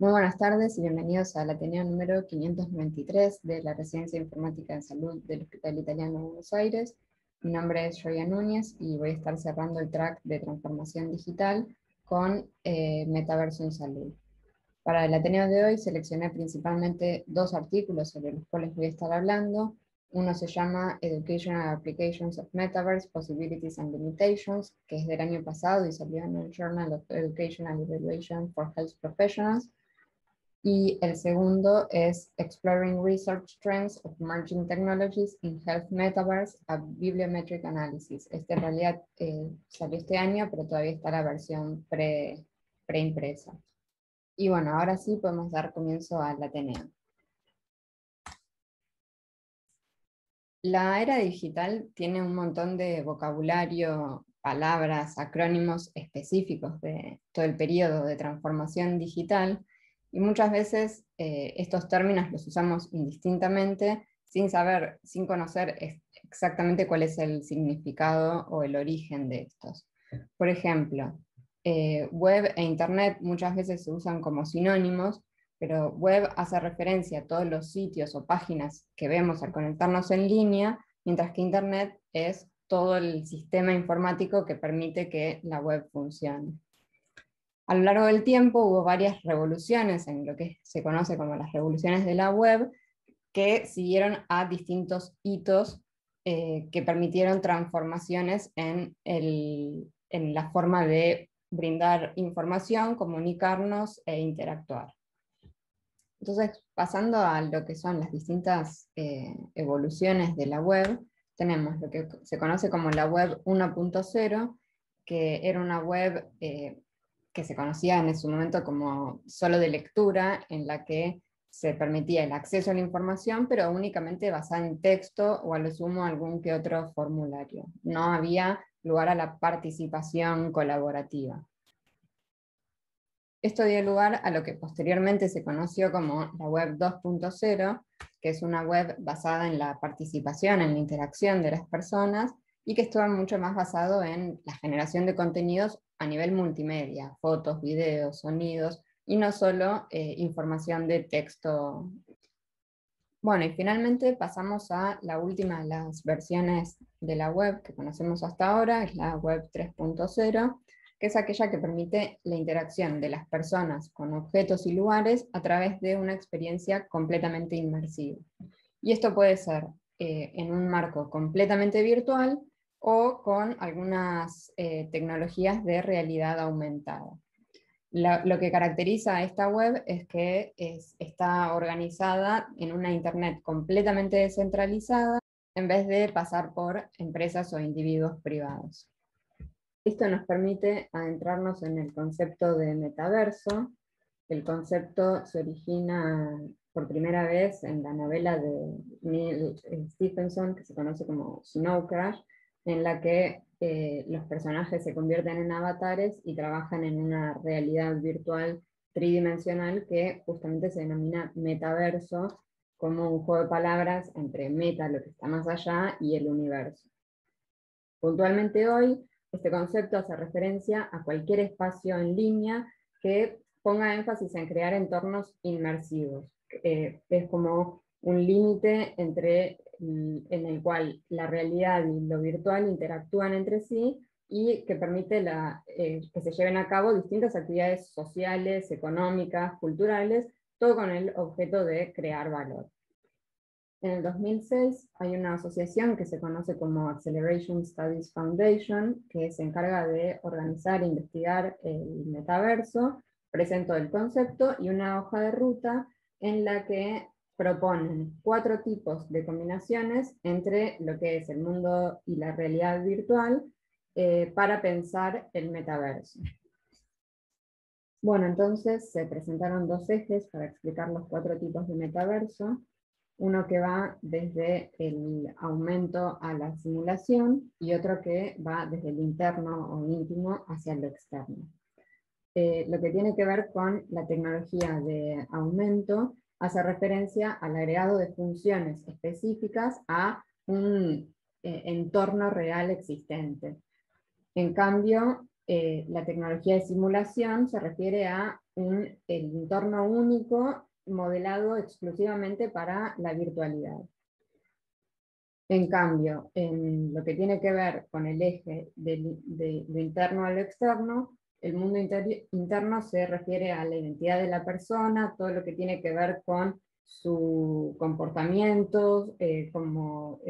Muy buenas tardes y bienvenidos al Ateneo número 593 de la Residencia de Informática en Salud del Hospital Italiano de Buenos Aires. Mi nombre es Joya Núñez y voy a estar cerrando el track de transformación digital con Metaverso en Salud. Para el Ateneo de hoy seleccioné principalmente dos artículos sobre los cuales voy a estar hablando. Uno se llama Educational Applications of Metaverse, Possibilities and Limitations, que es del año pasado y salió en el Journal of Educational Evaluation for Health Professionals. Y el segundo es Exploring Research Trends of Emerging Technologies in Health Metaverse, a Bibliometric Analysis. Este en realidad salió este año, pero todavía está la versión preimpresa. Y bueno, ahora sí podemos dar comienzo al Ateneo. La era digital tiene un montón de vocabulario, palabras, acrónimos específicos de todo el periodo de transformación digital, y muchas veces estos términos los usamos indistintamente sin saber, sin conocer exactamente cuál es el significado o el origen de estos. Por ejemplo, web e internet muchas veces se usan como sinónimos, pero web hace referencia a todos los sitios o páginas que vemos al conectarnos en línea, mientras que internet es todo el sistema informático que permite que la web funcione. A lo largo del tiempo hubo varias revoluciones en lo que se conoce como las revoluciones de la web, que siguieron a distintos hitos que permitieron transformaciones en la forma de brindar información, comunicarnos e interactuar. Entonces, pasando a lo que son las distintas evoluciones de la web, tenemos lo que se conoce como la web 1.0, que era una web que se conocía en su momento como solo de lectura, en la que se permitía el acceso a la información, pero únicamente basada en texto o a lo sumo algún que otro formulario. No había lugar a la participación colaborativa. Esto dio lugar a lo que posteriormente se conoció como la web 2.0, que es una web basada en la participación, en la interacción de las personas, y que estuvo mucho más basado en la generación de contenidos a nivel multimedia, fotos, videos, sonidos, y no solo información de texto. Bueno, y finalmente pasamos a la última de las versiones de la web que conocemos hasta ahora, es la web 3.0, que es aquella que permite la interacción de las personas con objetos y lugares a través de una experiencia completamente inmersiva. Y esto puede ser en un marco completamente virtual o con algunas tecnologías de realidad aumentada. Lo que caracteriza a esta web es que está organizada en una internet completamente descentralizada en vez de pasar por empresas o individuos privados. Esto nos permite adentrarnos en el concepto de metaverso. El concepto se origina por primera vez en la novela de Neil Stephenson, que se conoce como Snow Crash, en la que los personajes se convierten en avatares y trabajan en una realidad virtual tridimensional que justamente se denomina metaverso, como un juego de palabras entre meta, lo que está más allá, y el universo. Puntualmente hoy, este concepto hace referencia a cualquier espacio en línea que ponga énfasis en crear entornos inmersivos. Es como un límite en el cual la realidad y lo virtual interactúan entre sí y que permite que se lleven a cabo distintas actividades sociales, económicas, culturales, todo con el objeto de crear valor. En el 2006 hay una asociación que se conoce como Acceleration Studies Foundation, que se encarga de organizar e investigar el metaverso, presentó el concepto y una hoja de ruta en la que proponen 4 tipos de combinaciones entre lo que es el mundo y la realidad virtual para pensar el metaverso. Bueno, entonces se presentaron 2 ejes para explicar los 4 tipos de metaverso. Uno que va desde el aumento a la simulación y otro que va desde el interno o íntimo hacia lo externo. Lo que tiene que ver con la tecnología de aumento hace referencia al agregado de funciones específicas a un entorno real existente. En cambio, la tecnología de simulación se refiere a el entorno único modelado exclusivamente para la virtualidad. En cambio, en lo que tiene que ver con el eje de lo interno a lo externo, el mundo interno se refiere a la identidad de la persona, todo lo que tiene que ver con su comportamiento, como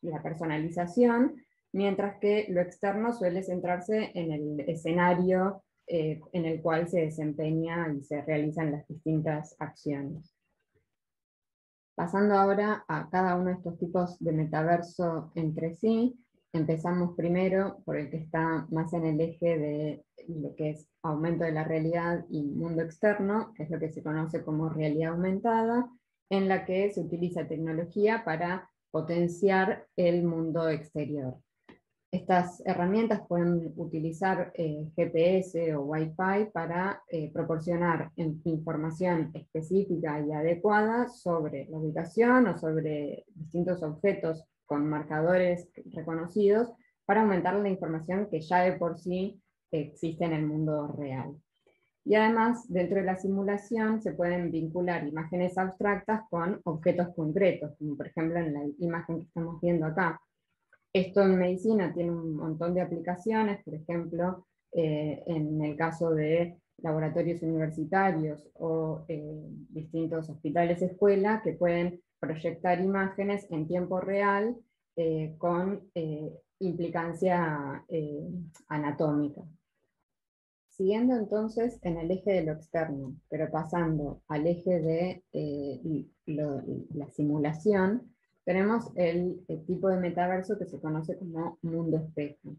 la personalización, mientras que lo externo suele centrarse en el escenario en el cual se desempeña y se realizan las distintas acciones. Pasando ahora a cada uno de estos tipos de metaverso entre sí, empezamos primero por el que está más en el eje de lo que es aumento de la realidad y mundo externo, que es lo que se conoce como realidad aumentada, en la que se utiliza tecnología para potenciar el mundo exterior. Estas herramientas pueden utilizar GPS o Wi-Fi para proporcionar información específica y adecuada sobre la ubicación o sobre distintos objetos con marcadores reconocidos para aumentar la información que ya de por sí existe en el mundo real. Y además, dentro de la simulación se pueden vincular imágenes abstractas con objetos concretos, como por ejemplo en la imagen que estamos viendo acá. Esto en medicina tiene un montón de aplicaciones, por ejemplo, en el caso de laboratorios universitarios o distintos hospitales escuela que pueden proyectar imágenes en tiempo real con implicancia anatómica. Siguiendo entonces en el eje de lo externo, pero pasando al eje de la simulación, tenemos el tipo de metaverso que se conoce como mundo espejo.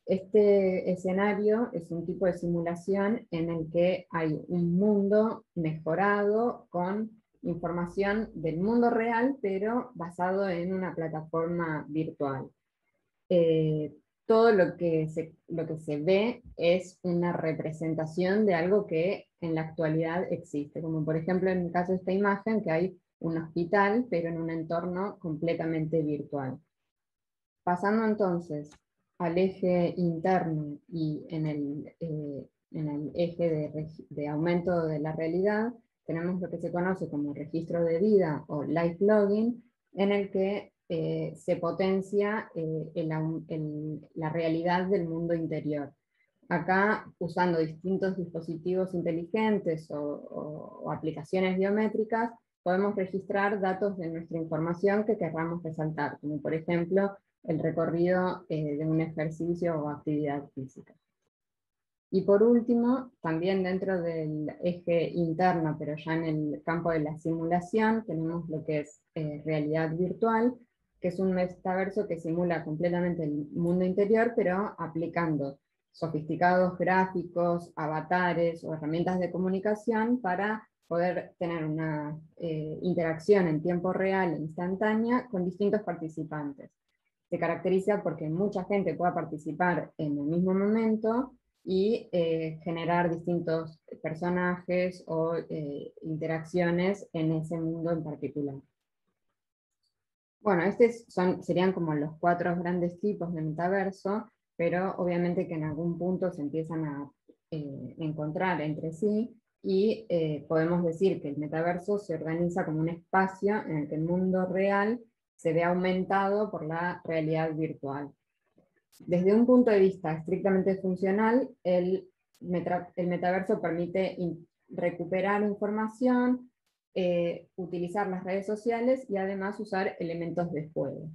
Este escenario es un tipo de simulación en el que hay un mundo mejorado con información del mundo real, pero basado en una plataforma virtual. Todo lo que se ve es una representación de algo que en la actualidad existe, como por ejemplo en el caso de esta imagen, que hay un hospital, pero en un entorno completamente virtual. Pasando entonces al eje interno y en el eje de aumento de la realidad, tenemos lo que se conoce como registro de vida o life logging, en el que se potencia la realidad del mundo interior. Acá, usando distintos dispositivos inteligentes o aplicaciones biométricas, podemos registrar datos de nuestra información que querramos resaltar, como por ejemplo el recorrido de un ejercicio o actividad física. Y por último, también dentro del eje interno, pero ya en el campo de la simulación, tenemos lo que es realidad virtual, que es un metaverso que simula completamente el mundo interior, pero aplicando sofisticados gráficos, avatares o herramientas de comunicación para poder tener una interacción en tiempo real e instantánea con distintos participantes. Se caracteriza porque mucha gente pueda participar en el mismo momento y generar distintos personajes o interacciones en ese mundo en particular. Bueno, estos serían como los 4 grandes tipos de metaverso, pero obviamente que en algún punto se empiezan a encontrar entre sí, y podemos decir que el metaverso se organiza como un espacio en el que el mundo real se ve aumentado por la realidad virtual. Desde un punto de vista estrictamente funcional, el metaverso permite recuperar información, utilizar las redes sociales y además usar elementos de juego.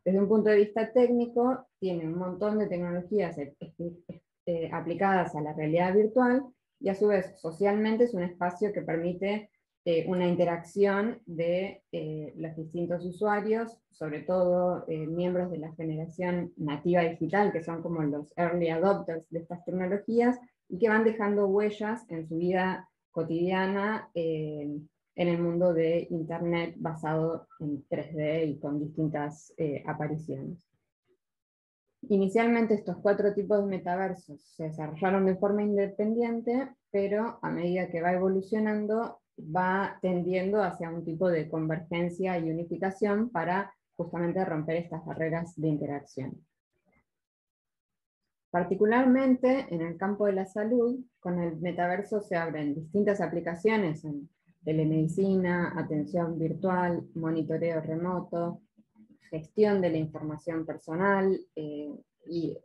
Desde un punto de vista técnico, tiene un montón de tecnologías aplicadas a la realidad virtual, y a su vez socialmente es un espacio que permite una interacción de los distintos usuarios, sobre todo miembros de la generación nativa digital, que son como los early adopters de estas tecnologías, y que van dejando huellas en su vida cotidiana en el mundo de Internet basado en 3D y con distintas apariciones. Inicialmente estos 4 tipos de metaversos se desarrollaron de forma independiente, pero a medida que va evolucionando, va tendiendo hacia un tipo de convergencia y unificación para justamente romper estas barreras de interacción. Particularmente en el campo de la salud, con el metaverso se abren distintas aplicaciones en telemedicina, atención virtual, monitoreo remoto, gestión de la información personal y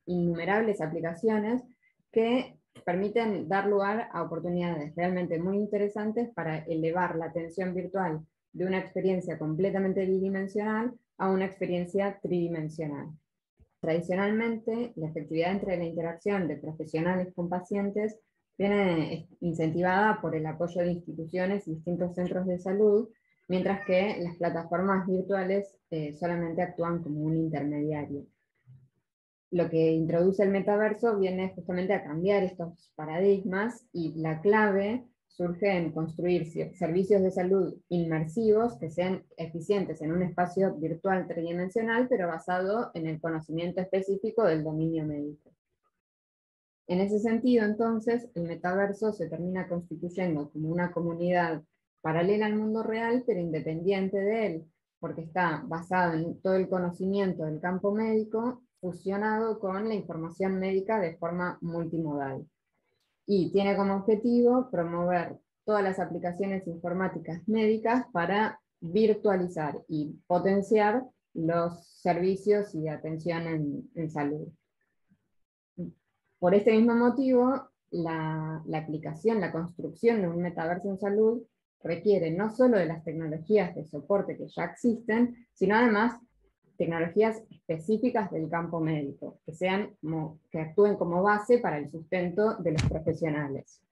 innumerables aplicaciones que permiten dar lugar a oportunidades realmente muy interesantes para elevar la atención virtual de una experiencia completamente bidimensional a una experiencia tridimensional. Tradicionalmente, la efectividad entre la interacción de profesionales con pacientes viene incentivada por el apoyo de instituciones y distintos centros de salud, mientras que las plataformas virtuales solamente actúan como un intermediario. Lo que introduce el metaverso viene justamente a cambiar estos paradigmas, y la clave surge en construir servicios de salud inmersivos que sean eficientes en un espacio virtual tridimensional, pero basado en el conocimiento específico del dominio médico. En ese sentido, entonces, el metaverso se termina constituyendo como una comunidad paralela al mundo real, pero independiente de él, porque está basado en todo el conocimiento del campo médico, fusionado con la información médica de forma multimodal. Y tiene como objetivo promover todas las aplicaciones informáticas médicas para virtualizar y potenciar los servicios y atención en salud. Por este mismo motivo, la aplicación, la construcción de un metaverso en salud requiere no solo de las tecnologías de soporte que ya existen, sino además tecnologías específicas del campo médico, que actúen como base para el sustento de los profesionales.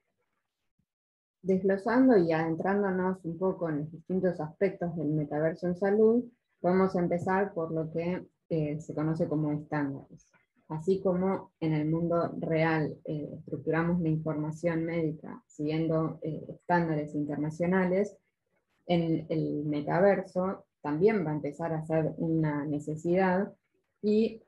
Desglosando y adentrándonos un poco en los distintos aspectos del metaverso en salud, podemos empezar por lo que se conoce como estándares. Así como en el mundo real estructuramos la información médica siguiendo estándares internacionales, en el metaverso también va a empezar a ser una necesidad, y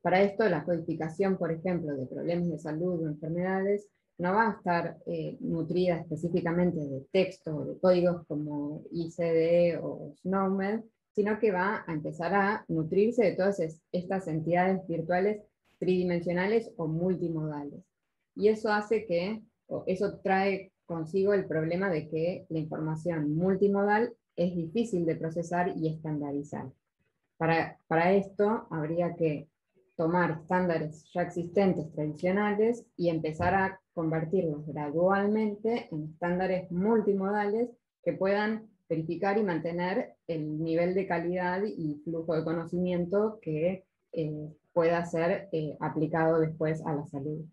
para esto la codificación, por ejemplo, de problemas de salud o enfermedades no va a estar nutrida específicamente de texto o de códigos como ICD o SNOMED, sino que va a empezar a nutrirse de todas estas entidades virtuales tridimensionales o multimodales. Y eso hace eso trae consigo el problema de que la información multimodal es difícil de procesar y estandarizar. Para esto habría que tomar estándares ya existentes tradicionales y empezar a convertirlos gradualmente en estándares multimodales que puedan verificar y mantener el nivel de calidad y flujo de conocimiento que pueda ser aplicado después a la salud.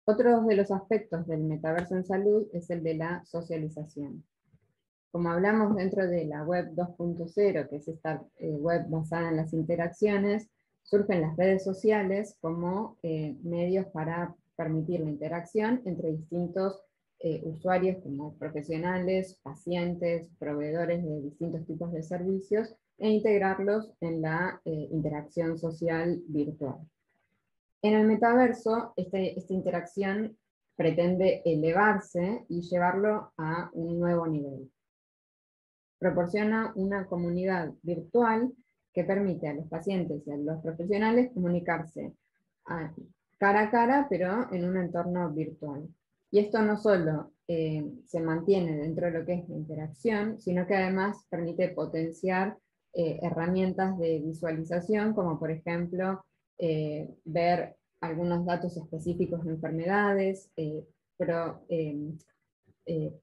Otro de los aspectos del metaverso en salud es el de la socialización. Como hablamos dentro de la web 2.0, que es esta web basada en las interacciones, surgen las redes sociales como medios para permitir la interacción entre distintos usuarios como profesionales, pacientes, proveedores de distintos tipos de servicios, e integrarlos en la interacción social virtual. En el metaverso, esta interacción pretende elevarse y llevarlo a un nuevo nivel. Proporciona una comunidad virtual que permite a los pacientes y a los profesionales comunicarse cara a cara, pero en un entorno virtual. Y esto no solo se mantiene dentro de lo que es la interacción, sino que además permite potenciar herramientas de visualización, como por ejemplo ver algunos datos específicos de enfermedades,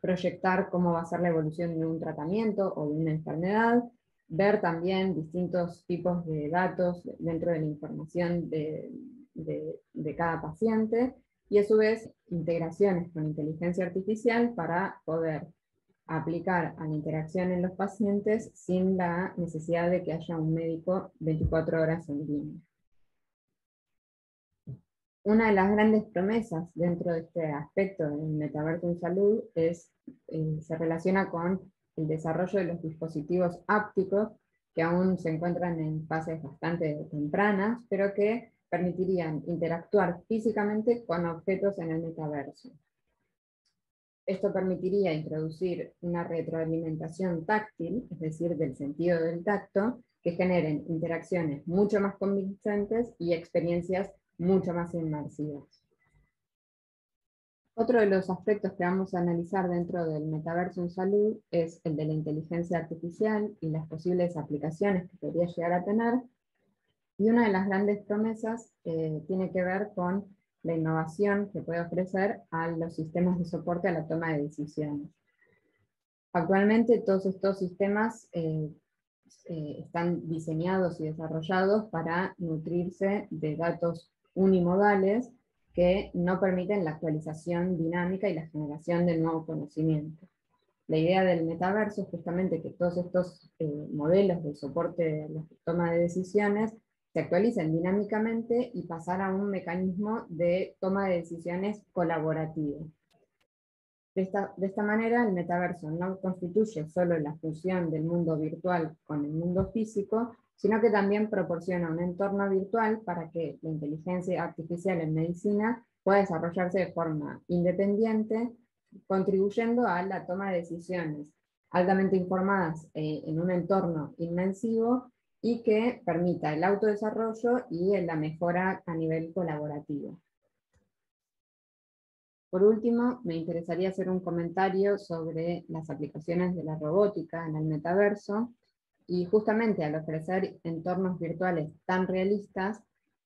proyectar cómo va a ser la evolución de un tratamiento o de una enfermedad, ver también distintos tipos de datos dentro de la información de cada paciente, y a su vez integraciones con inteligencia artificial para poder aplicar a la interacción en los pacientes sin la necesidad de que haya un médico 24 horas en línea. Una de las grandes promesas dentro de este aspecto del metaverso en salud se relaciona con el desarrollo de los dispositivos ápticos, que aún se encuentran en fases bastante tempranas, pero que permitirían interactuar físicamente con objetos en el metaverso. Esto permitiría introducir una retroalimentación táctil, es decir, del sentido del tacto, que generen interacciones mucho más convincentes y experiencias mucho más inmersivas. Otro de los aspectos que vamos a analizar dentro del metaverso en salud es el de la inteligencia artificial y las posibles aplicaciones que podría llegar a tener. Y una de las grandes promesas tiene que ver con la innovación que puede ofrecer a los sistemas de soporte a la toma de decisiones. Actualmente todos estos sistemas están diseñados y desarrollados para nutrirse de datos unimodales que no permiten la actualización dinámica y la generación de nuevo conocimiento. La idea del metaverso es justamente que todos estos modelos de soporte a la toma de decisiones se actualicen dinámicamente y pasar a un mecanismo de toma de decisiones colaborativo. De esta manera, el metaverso no constituye solo la fusión del mundo virtual con el mundo físico, sino que también proporciona un entorno virtual para que la inteligencia artificial en medicina pueda desarrollarse de forma independiente, contribuyendo a la toma de decisiones altamente informadas en un entorno inmersivo y que permita el autodesarrollo y la mejora a nivel colaborativo. Por último, me interesaría hacer un comentario sobre las aplicaciones de la robótica en el metaverso, y justamente al ofrecer entornos virtuales tan realistas,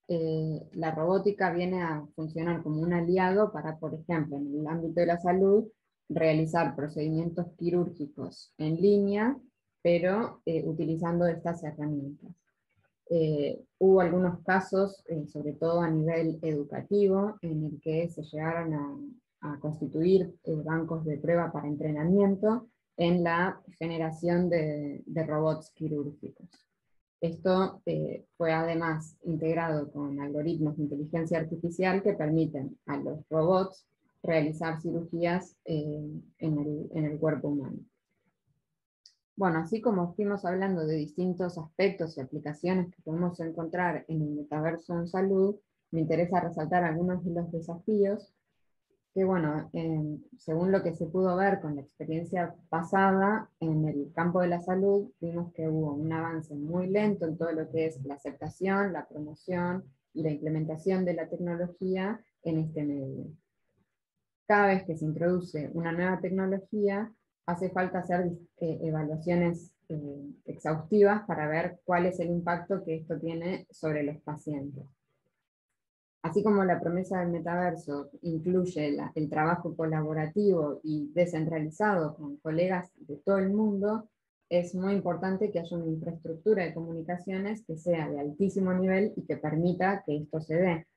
la robótica viene a funcionar como un aliado para, por ejemplo, en el ámbito de la salud, realizar procedimientos quirúrgicos en línea, pero utilizando estas herramientas. Hubo algunos casos, sobre todo a nivel educativo, en el que se llegaron a constituir bancos de prueba para entrenamiento en la generación de robots quirúrgicos. Esto fue además integrado con algoritmos de inteligencia artificial que permiten a los robots realizar cirugías en el cuerpo humano. Bueno, así como fuimos hablando de distintos aspectos y aplicaciones que podemos encontrar en el metaverso en salud, me interesa resaltar algunos de los desafíos que, bueno, según lo que se pudo ver con la experiencia pasada, en el campo de la salud, vimos que hubo un avance muy lento en todo lo que es la aceptación, la promoción y la implementación de la tecnología en este medio. Cada vez que se introduce una nueva tecnología, hace falta hacer evaluaciones exhaustivas para ver cuál es el impacto que esto tiene sobre los pacientes. Así como la promesa del metaverso incluye el trabajo colaborativo y descentralizado con colegas de todo el mundo, es muy importante que haya una infraestructura de comunicaciones que sea de altísimo nivel y que permita que esto se dé.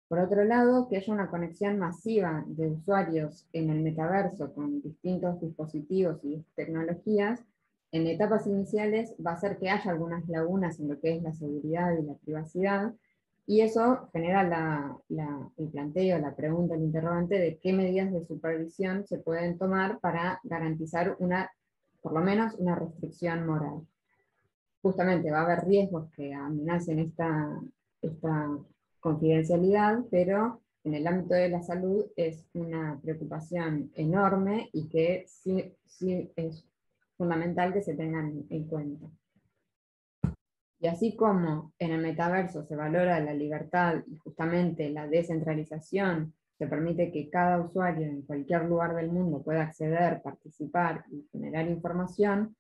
Por otro lado, que haya una conexión masiva de usuarios en el metaverso con distintos dispositivos y tecnologías, en etapas iniciales va a hacer que haya algunas lagunas en lo que es la seguridad y la privacidad, y eso genera el planteo, la pregunta, el interrogante de qué medidas de supervisión se pueden tomar para garantizar por lo menos una restricción moral. Justamente va a haber riesgos que amenacen esta confidencialidad, pero en el ámbito de la salud es una preocupación enorme y que sí es fundamental que se tengan en cuenta. Y así como en el metaverso se valora la libertad y justamente la descentralización, se permite que cada usuario en cualquier lugar del mundo pueda acceder, participar y generar información,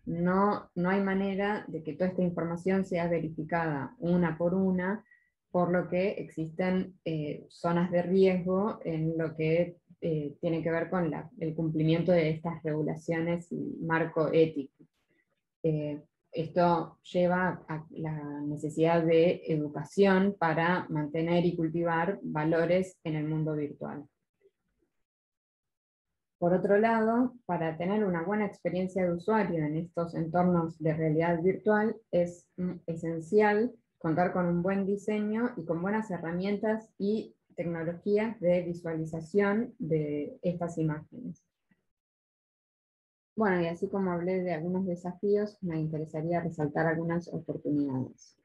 no hay manera de que toda esta información sea verificada una por una, por lo que existen zonas de riesgo en lo que tiene que ver con el cumplimiento de estas regulaciones y marco ético. Esto lleva a la necesidad de educación para mantener y cultivar valores en el mundo virtual. Por otro lado, para tener una buena experiencia de usuario en estos entornos de realidad virtual, es esencial contar con un buen diseño y con buenas herramientas y tecnologías de visualización de estas imágenes. Bueno, y así como hablé de algunos desafíos, me interesaría resaltar algunas oportunidades.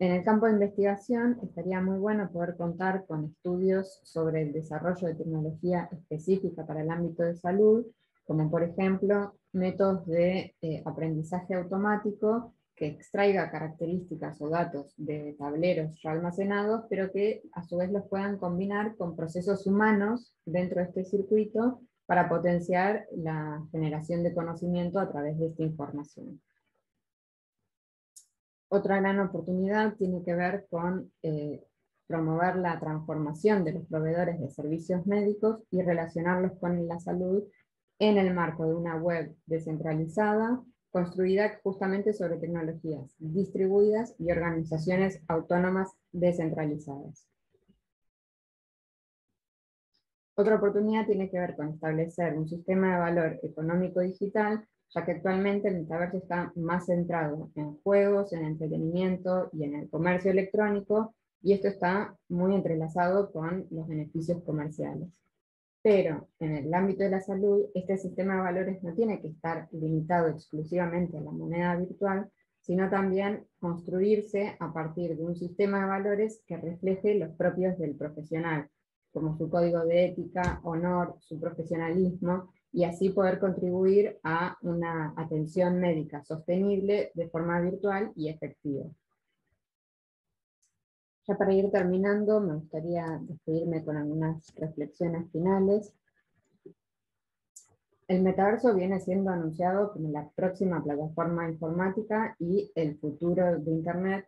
En el campo de investigación estaría muy bueno poder contar con estudios sobre el desarrollo de tecnología específica para el ámbito de salud como por ejemplo métodos de aprendizaje automático que extraiga características o datos de tableros ya almacenados, pero que a su vez los puedan combinar con procesos humanos dentro de este circuito para potenciar la generación de conocimiento a través de esta información. Otra gran oportunidad tiene que ver con promover la transformación de los proveedores de servicios médicos y relacionarlos con la salud en el marco de una web descentralizada, construida justamente sobre tecnologías distribuidas y organizaciones autónomas descentralizadas. Otra oportunidad tiene que ver con establecer un sistema de valor económico digital, ya que actualmente el metaverso está más centrado en juegos, en entretenimiento y en el comercio electrónico, y esto está muy entrelazado con los beneficios comerciales. Pero en el ámbito de la salud, este sistema de valores no tiene que estar limitado exclusivamente a la moneda virtual, sino también construirse a partir de un sistema de valores que refleje los propios del profesional, como su código de ética, honor, su profesionalismo, y así poder contribuir a una atención médica sostenible de forma virtual y efectiva. Ya para ir terminando, me gustaría despedirme con algunas reflexiones finales. El metaverso viene siendo anunciado como la próxima plataforma informática y el futuro de Internet,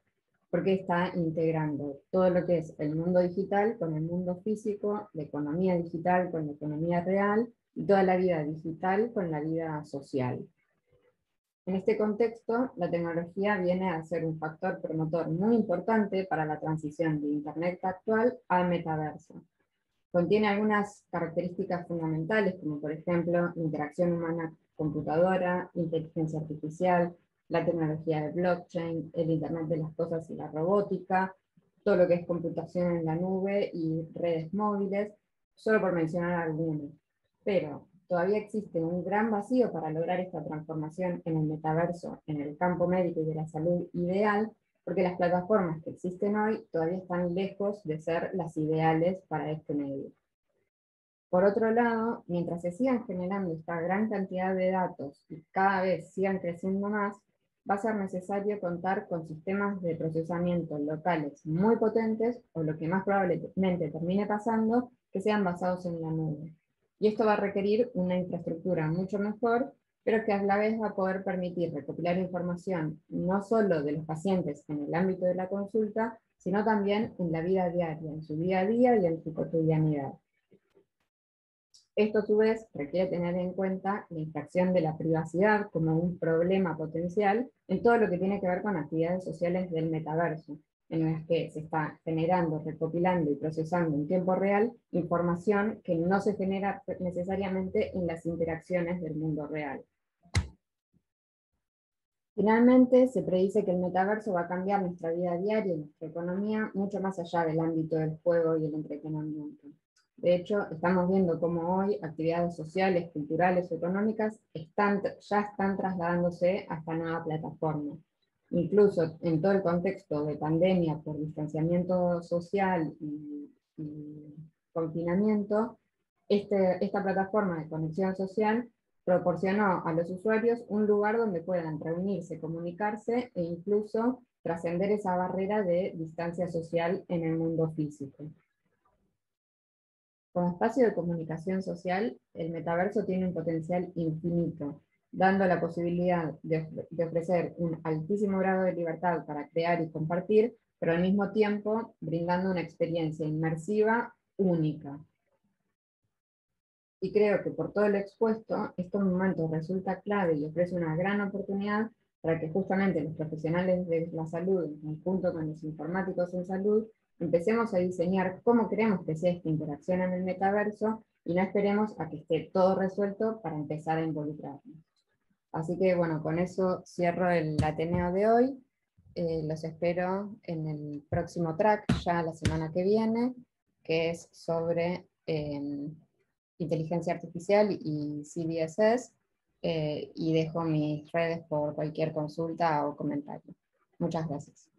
porque está integrando todo lo que es el mundo digital con el mundo físico, la economía digital con la economía real, y toda la vida digital con la vida social. En este contexto, la tecnología viene a ser un factor promotor muy importante para la transición de Internet actual al metaverso. Contiene algunas características fundamentales, como por ejemplo, interacción humana-computadora, inteligencia artificial, la tecnología de blockchain, el Internet de las cosas y la robótica, todo lo que es computación en la nube y redes móviles, solo por mencionar algunos. Pero todavía existe un gran vacío para lograr esta transformación en el metaverso, en el campo médico y de la salud ideal, porque las plataformas que existen hoy todavía están lejos de ser las ideales para este medio. Por otro lado, mientras se sigan generando esta gran cantidad de datos y cada vez sigan creciendo más, va a ser necesario contar con sistemas de procesamiento locales muy potentes, o lo que más probablemente termine pasando, que sean basados en la nube. Y esto va a requerir una infraestructura mucho mejor, pero que a la vez va a poder permitir recopilar información no solo de los pacientes en el ámbito de la consulta, sino también en la vida diaria, en su día a día y en su cotidianidad. Esto a su vez requiere tener en cuenta la infracción de la privacidad como un problema potencial en todo lo que tiene que ver con actividades sociales del metaverso, en las que se está generando, recopilando y procesando en tiempo real información que no se genera necesariamente en las interacciones del mundo real. Finalmente, se predice que el metaverso va a cambiar nuestra vida diaria y nuestra economía mucho más allá del ámbito del juego y el entretenimiento. De hecho, estamos viendo cómo hoy actividades sociales, culturales o económicas ya están trasladándose a esta nueva plataforma. Incluso en todo el contexto de pandemia por distanciamiento social y confinamiento, esta plataforma de conexión social proporcionó a los usuarios un lugar donde puedan reunirse, comunicarse e incluso trascender esa barrera de distancia social en el mundo físico. Como espacio de comunicación social, el metaverso tiene un potencial infinito, dando la posibilidad de ofrecer un altísimo grado de libertad para crear y compartir, pero al mismo tiempo brindando una experiencia inmersiva única. Y creo que por todo lo expuesto, estos momentos resulta clave y ofrece una gran oportunidad para que justamente los profesionales de la salud, en conjunto con los informáticos en salud, empecemos a diseñar cómo queremos que sea esta interacción en el metaverso y no esperemos a que esté todo resuelto para empezar a involucrarnos. Así que bueno, con eso cierro el Ateneo de hoy. Los espero en el próximo track, ya la semana que viene, que es sobre inteligencia artificial y CBSS, y dejo mis redes por cualquier consulta o comentario. Muchas gracias.